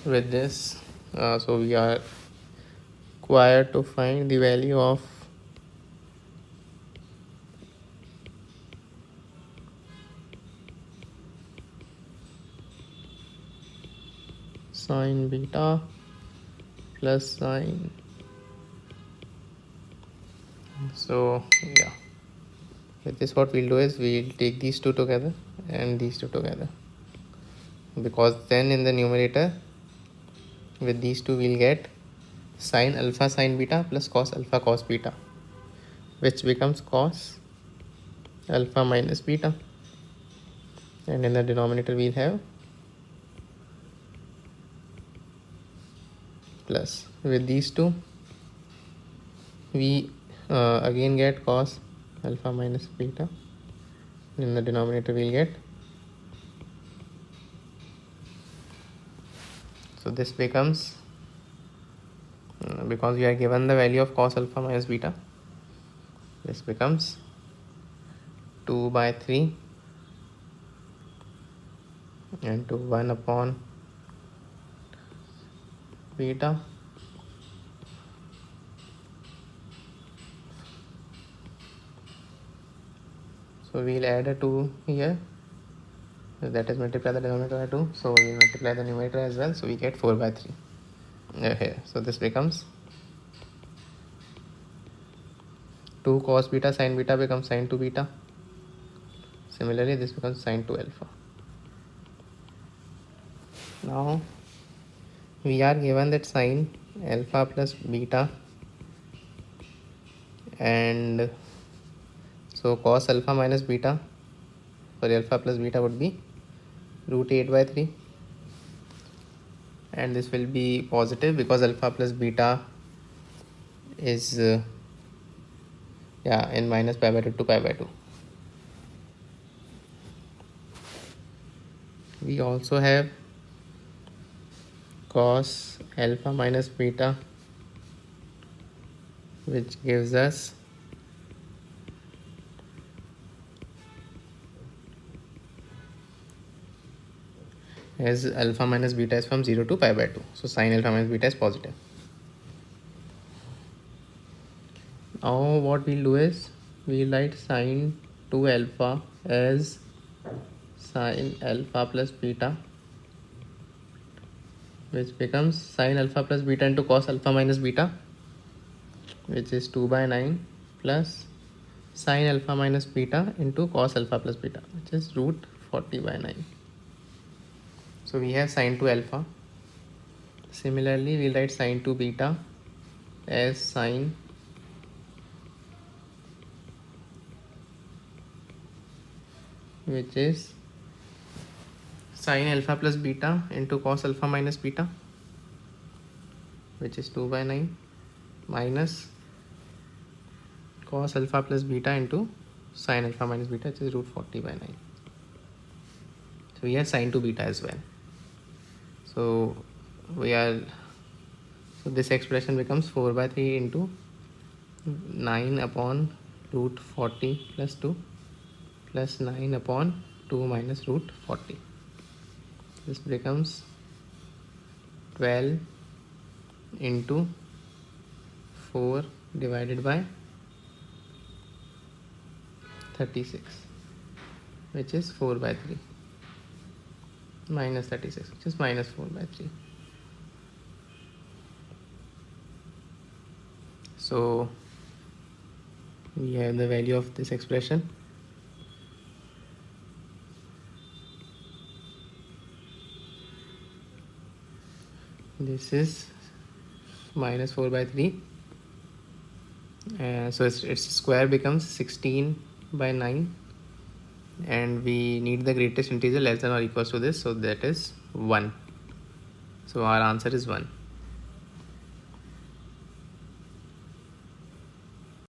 with this. So we are required to find the value of sine beta plus sine. So yeah, with this what we'll do is we'll take these two together and these two together, because then in the numerator with these two we'll get sine alpha sine beta plus cos alpha cos beta, which becomes cos alpha minus beta, and in the denominator we'll have plus. With these two we again get cos alpha minus beta, in the denominator we'll get, so this becomes because we are given the value of cos alpha minus beta, this becomes 2 by 3 and 1 upon beta so we'll add a 2 here, that is multiply the denominator by 2, so we'll multiply the numerator as well, so we get 4 by 3 here. So this becomes 2 cos beta sin beta becomes sin 2 beta. Similarly this becomes sin 2 alpha. Now we are given that sin alpha plus beta, and so cos alpha minus beta for alpha plus beta would be root 8 by 3, and this will be positive because alpha plus beta is in minus pi by 2 to pi by 2. We also have cos alpha minus beta, which gives us as alpha minus beta is from 0 to pi by 2, so sin alpha minus beta is positive. Now what we'll do is we'll write sin 2 alpha as sin alpha plus beta, which becomes sin alpha plus beta into cos alpha minus beta, which is 2 by 9, plus sin alpha minus beta into cos alpha plus beta, which is root 40 by 9. So we have sin 2 alpha. Similarly we'll write sin 2 beta as sin which is sin alpha plus beta into cos alpha minus beta, which is 2 by 9, minus cos alpha plus beta into sin alpha minus beta, which is root 40 by 9. So we have sin 2 beta as well. So this expression becomes 4 by 3 into 9 upon root 40 plus 2 plus 9 upon 2 minus root 40. This becomes 12 into 4 divided by 36, which is 4 by 3, minus 36, which is minus 4 by 3. So we have the value of this expression. This is minus 4 by 3. So its square becomes 16 by 9. And we need the greatest integer less than or equals to this. So that is 1. So our answer is 1.